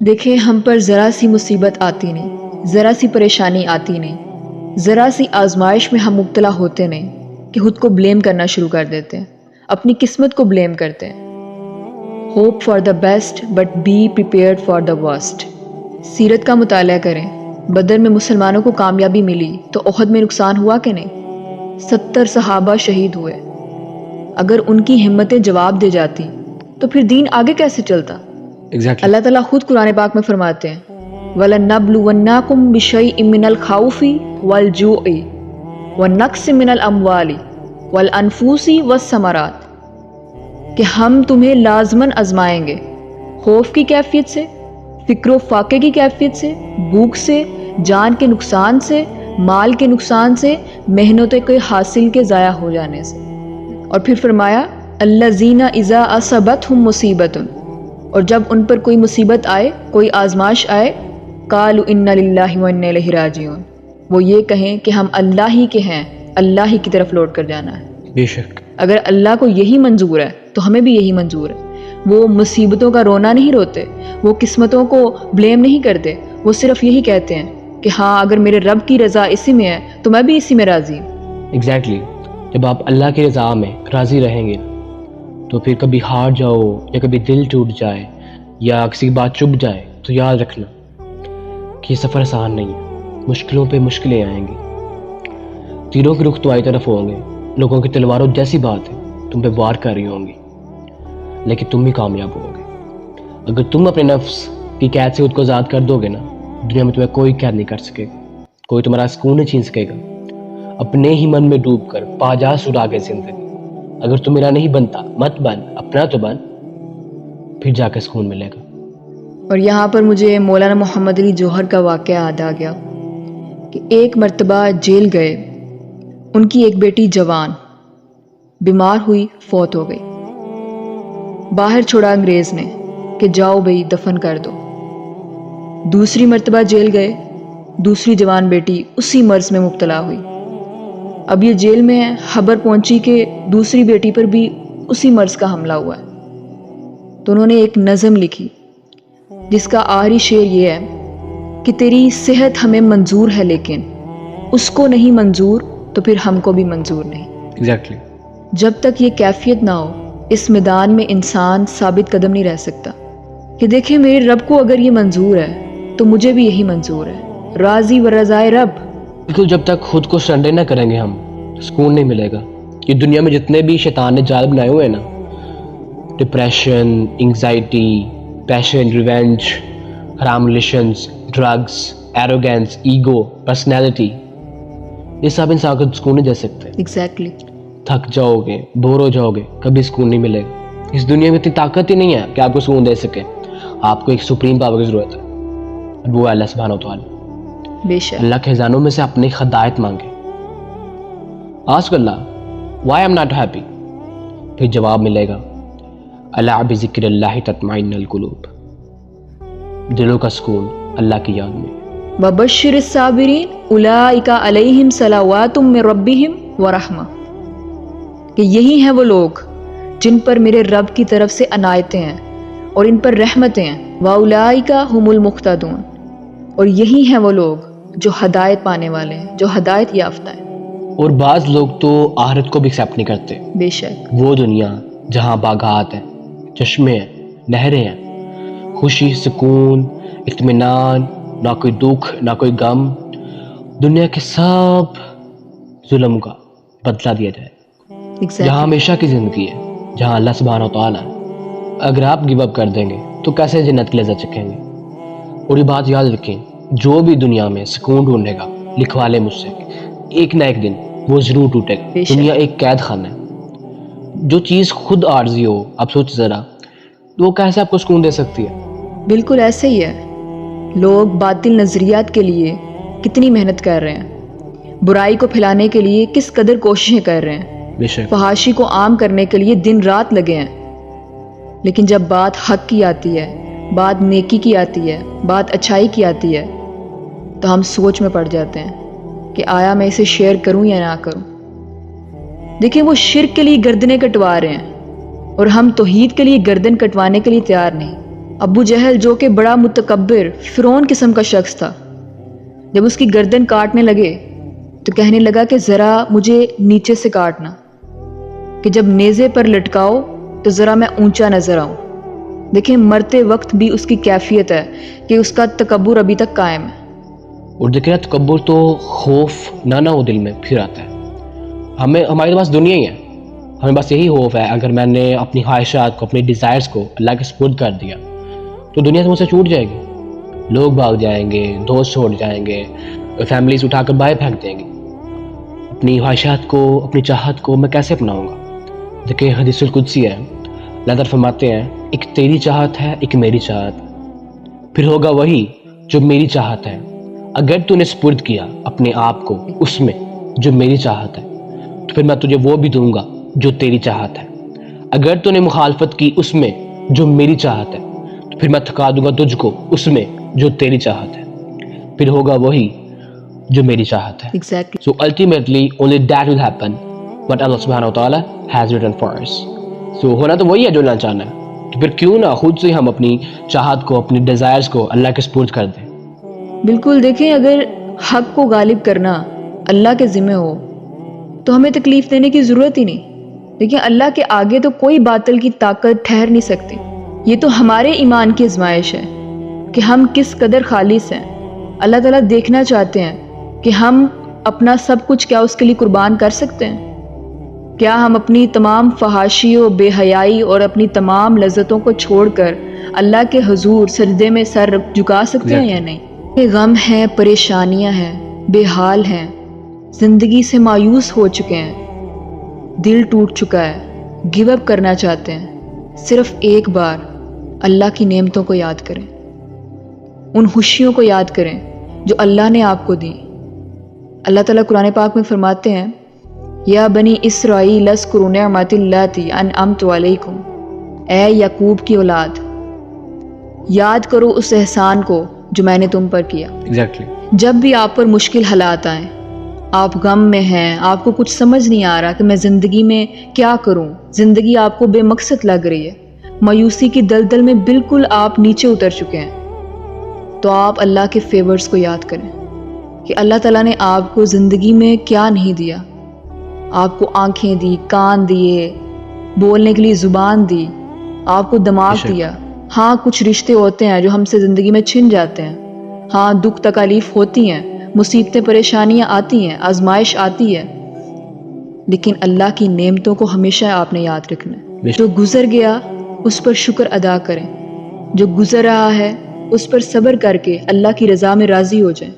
دیکھیں، ہم پر ذرا سی مصیبت آتی نہیں، ذرا سی پریشانی آتی نہیں، ذرا سی آزمائش میں ہم مبتلا ہوتے نہیں کہ خود کو بلیم کرنا شروع کر دیتے ہیں، اپنی قسمت کو بلیم کرتے ہیں۔ Hope for the best but be prepared for the worst. سیرت کا مطالعہ کریں۔ بدر میں مسلمانوں کو کامیابی ملی تو احد میں نقصان ہوا کہ نہیں؟ 70 صحابہ شہید ہوئے۔ اگر ان کی ہمتیں جواب دے جاتی تو پھر دین آگے کیسے چلتا؟ اللہ تعالیٰ خود قرآن پاک میں فرماتے ہیں وَلَنَّبْلُوَنَّكُمْ بِشَيْءٍ مِّنَ الْخَوْفِ وَالْجُوعِ وَالنَّقْصِ مِنَ الْأَمْوَالِ وَالْأَنفُسِ وَالثَّمَرَاتِ، کہ ہم تمہیں لازماً آزمائیں گے، خوف کی کیفیت سے، فکر و فاقے کی کیفیت سے، بھوک سے، جان کے نقصان سے، مال کے نقصان سے، محنتوں کے حاصل کے ضائع ہو جانے سے۔ اور پھر فرمایا الَّذِينَ إِذَا أَصَبَتْهُمْ مُصِيبَةٌ، اور جب ان پر کوئی مصیبت آئے، کوئی آزمائش آئے، قالوا اِنَّ لِلَّهِ وَإِنَّا إِلَيْهِ رَاجِعُونَ، وہ یہ کہیں کہ ہم اللہ ہی کے ہیں، اللہ ہی کی طرف لوٹ کر جانا ہے۔ بے شک اگر اللہ کو یہی منظور ہے تو ہمیں بھی یہی منظور ہے۔ وہ مصیبتوں کا رونا نہیں روتے، وہ قسمتوں کو بلیم نہیں کرتے، وہ صرف یہی کہتے ہیں کہ ہاں اگر میرے رب کی رضا اسی میں ہے تو میں بھی اسی میں راضی ہوں۔ ایگزیکٹلی، جب آپ اللہ کی رضا میں راضی رہیں گے تو پھر کبھی ہار جاؤ یا کبھی دل ٹوٹ جائے یا کسی کی بات چپ جائے تو یاد رکھنا کہ یہ سفر آسان نہیں ہے، مشکلوں پہ مشکلیں آئیں گی، تیروں کے رخ تمہاری طرف ہوں گے، لوگوں کی تلواروں جیسی بات ہے تم پہ وار کر رہی ہوں گی، لیکن تم بھی کامیاب ہو گے۔ اگر تم اپنے نفس کی قید سے خود کو آزاد کر دو گے نا، دنیا میں تمہیں کوئی قید نہیں کر سکے گا، کوئی تمہارا سکون نہیں چھین سکے گا۔ اپنے ہی من میں ڈوب کر پا جا سراغ زندگی، اگر تم میرا نہیں بنتا مت بن، اپنا تو بن، پھر جا کے سکون ملے گا۔ اور یہاں پر مجھے مولانا محمد علی جوہر کا واقعہ یاد آ گیا کہ ایک مرتبہ جیل گئے، ان کی ایک بیٹی جوان بیمار ہوئی، فوت ہو گئی، باہر چھوڑا انگریز نے کہ جاؤ بھئی دفن کر دو۔ دوسری مرتبہ جیل گئے، دوسری جوان بیٹی اسی مرض میں مبتلا ہوئی۔ اب یہ جیل میں ہے، خبر پہنچی کہ دوسری بیٹی پر بھی اسی مرض کا حملہ ہوا ہے، تو انہوں نے ایک نظم لکھی جس کا آخری شعر یہ ہے کہ تیری صحت ہمیں منظور ہے لیکن اس کو نہیں منظور تو پھر ہم کو بھی منظور نہیں۔ ایگزیکٹلی، جب تک یہ کیفیت نہ ہو اس میدان میں انسان ثابت قدم نہیں رہ سکتا کہ دیکھیں میرے رب کو اگر یہ منظور ہے تو مجھے بھی یہی منظور ہے، راضی و رضائے رب۔ بالکل، جب تک خود کو سرنڈر نہ کریں گے ہم تو سکون نہیں ملے گا۔ یہ دنیا میں جتنے بھی شیطان نے جال بنائے ہوئے ہیں نا، ڈپریشن، انگزائٹی، پیشن، ریونج، حرام relations, drugs, arrogance, ego, personality, یہ سب انسان کو سکون نہیں دے سکتے۔ ایگزیکٹلی۔ تھک جاؤ گے، بور ہو جاؤ گے، کبھی سکون نہیں ملے گا۔ اس دنیا میں اتنی طاقت ہی نہیں ہے کہ آپ کو سکون دے سکے۔ آپ کو ایک سپریم پاور کی ضرورت ہے، وہ ہے اللہ سبحانہ و تعالیٰ۔ بے شک۔ اللہ کے خزانوں میں سے اپنی ہدایت مانگے، ask Allah why am not happy, پھر جواب ملے گا الا بذکر اللہ تطمئن القلوب، دلوں کا سکون اللہ کی یاد میں۔ وبشر الصابرین اولئک علیہم صلوات من ربہم ورحمہ، کہ یہی ہیں وہ لوگ جن پر میرے رب کی طرف سے عنایتیں ہیں اور ان پر رحمتیں ہیں، واولئک ھم المہتدون، اور یہی ہیں وہ لوگ جو ہدایت پانے والے ہیں، جو ہدایت یافتہ ہیں۔ اور بعض لوگ تو آخرت کو بھی ایکسیپٹ نہیں کرتے۔ بے شک۔ وہ دنیا جہاں باغات ہیں، چشمے ہیں، نہریں ہیں، خوشی، سکون، اطمینان، نہ کوئی دکھ نہ کوئی غم، دنیا کے سب ظلم کا بدلہ دیا جائے، جہاں ہمیشہ کی زندگی ہے، جہاں اللہ سبحانہ و تعالیٰ ہے۔ اگر آپ گیو اپ کر دیں گے تو کیسے جنت کی لذت چکھیں گے؟ اور یہ بات یاد رکھیں، جو بھی دنیا میں سکون ڈھونڈے گا، لکھوا لے مجھ سے، ایک نہ ایک دن وہ ضرور ٹوٹے گا۔ دنیا ایک قید خانہ ہے۔ جو چیز خود عارضی ہو، آپ سوچ ذرا، تو وہ کیسے آپ کو سکون دے سکتی ہے؟ بالکل ایسے ہی ہے۔ لوگ باطل نظریات کے لیے کتنی محنت کر رہے ہیں، برائی کو پھیلانے کے لیے کس قدر کوششیں کر رہے ہیں، بے شک، فحاشی کو عام کرنے کے لیے دن رات لگے ہیں، لیکن جب بات حق کی آتی ہے، بات نیکی کی آتی ہے، بات اچھائی کی آتی ہے، تو ہم سوچ میں پڑ جاتے ہیں کہ آیا میں اسے شیئر کروں یا نہ کروں۔ دیکھیں، وہ شرک کے لیے گردنیں کٹوا رہے ہیں اور ہم توحید کے لیے گردن کٹوانے کے لیے تیار نہیں۔ ابو جہل جو کہ بڑا متکبر فرعون قسم کا شخص تھا، جب اس کی گردن کاٹنے لگے تو کہنے لگا کہ ذرا مجھے نیچے سے کاٹنا، کہ جب نیزے پر لٹکاؤ تو ذرا میں اونچا نظر آؤں۔ دیکھیں مرتے وقت بھی اس کی کیفیت ہے کہ اس کا تکبر ابھی تک قائم ہے۔ اور دیکھیں تکبر تو خوف نہ ہو دل میں پھر آتا ہے۔ ہمارے پاس دنیا ہی ہے، ہمیں بس یہی خوف ہے اگر میں نے اپنی خواہشات کو، اپنی ڈیزائرز کو اللہ کے سپرد کر دیا تو دنیا سے مجھ سے چھوٹ جائے گی، لوگ بھاگ جائیں گے، دوست چھوڑ جائیں گے، فیملیز اٹھا کر باہر پھینک دیں گے۔ اپنی خواہشات کو، اپنی چاہت کو میں کیسے اپناؤں گا؟ دیکھیں حدیث القدسی ہے، اللہ تعالیٰ فرماتے ہیں ایک تیری چاہت ہے، ایک میری چاہت، پھر ہوگا وہی جو میری چاہت ہے۔ اگر تو نے سپرد کیا اپنے آپ کو اس میں جو میری چاہت ہے تو پھر میں تجھے وہ بھی دوں گا جو تیری چاہت ہے۔ اگر تو نے مخالفت کی اس میں جو میری چاہت ہے تو پھر میں تھکا دوں گا تجھ کو اس میں جو تیری چاہت ہے، پھر ہوگا وہی جو میری چاہت ہے۔ Exactly. So ultimately only that will happen what Allah subhanahu wa ta'ala has written for us. So ہونا تو وہی ہے جو اللہ چاہنا ہے، تو پھر کیوں نہ خود سے ہم اپنی چاہت کو، اپنی ڈیزائرز کو اللہ کے سپرد کر دیں۔ بالکل، دیکھیں اگر حق کو غالب کرنا اللہ کے ذمہ ہو تو ہمیں تکلیف دینے کی ضرورت ہی نہیں۔ دیکھیں اللہ کے آگے تو کوئی باطل کی طاقت ٹھہر نہیں سکتی۔ یہ تو ہمارے ایمان کی آزمائش ہے کہ ہم کس قدر خالص ہیں۔ اللہ تعالیٰ دیکھنا چاہتے ہیں کہ ہم اپنا سب کچھ کیا اس کے لیے قربان کر سکتے ہیں؟ کیا ہم اپنی تمام فحاشی و بے حیائی اور اپنی تمام لذتوں کو چھوڑ کر اللہ کے حضور سجدے میں سر جھکا سکتے ہیں یا نہیں؟ غم ہیں، پریشانیاں ہیں، بے حال ہیں، زندگی سے مایوس ہو چکے ہیں، دل ٹوٹ چکا ہے، گیو اپ کرنا چاہتے ہیں۔ صرف ایک بار اللہ کی نعمتوں کو یاد کریں، ان خوشیوں کو یاد کریں جو اللہ نے آپ کو دی۔ اللہ تعالیٰ قرآن پاک میں فرماتے ہیں یا بنی اسرائیل اذکروا نعمت اللاتی انعمت علیکم، اے یعقوب کی اولاد یاد کرو اس احسان کو جو میں نے تم پر کیا۔ Exactly. جب بھی آپ پر مشکل حالات آئیں، آپ غم میں ہیں، آپ کو کچھ سمجھ نہیں آ رہا کہ میں زندگی میں کیا کروں، زندگی آپ کو بے مقصد لگ رہی ہے، مایوسی کی دلدل میں بالکل آپ نیچے اتر چکے ہیں، تو آپ اللہ کے فیورز کو یاد کریں کہ اللہ تعالیٰ نے آپ کو زندگی میں کیا نہیں دیا۔ آپ کو آنکھیں دی، کان دیے، بولنے کے لیے زبان دی، آپ کو دماغ دیا۔ ہاں کچھ رشتے ہوتے ہیں جو ہم سے زندگی میں چھن جاتے ہیں، ہاں دکھ تکالیف ہوتی ہیں، مصیبتیں پریشانیاں آتی ہیں، آزمائش آتی ہے، لیکن اللہ کی نعمتوں کو ہمیشہ آپ نے یاد رکھنا ہے۔ جو گزر گیا اس پر شکر ادا کریں، جو گزر رہا ہے اس پر صبر کر کے اللہ کی رضا میں راضی ہو جائیں۔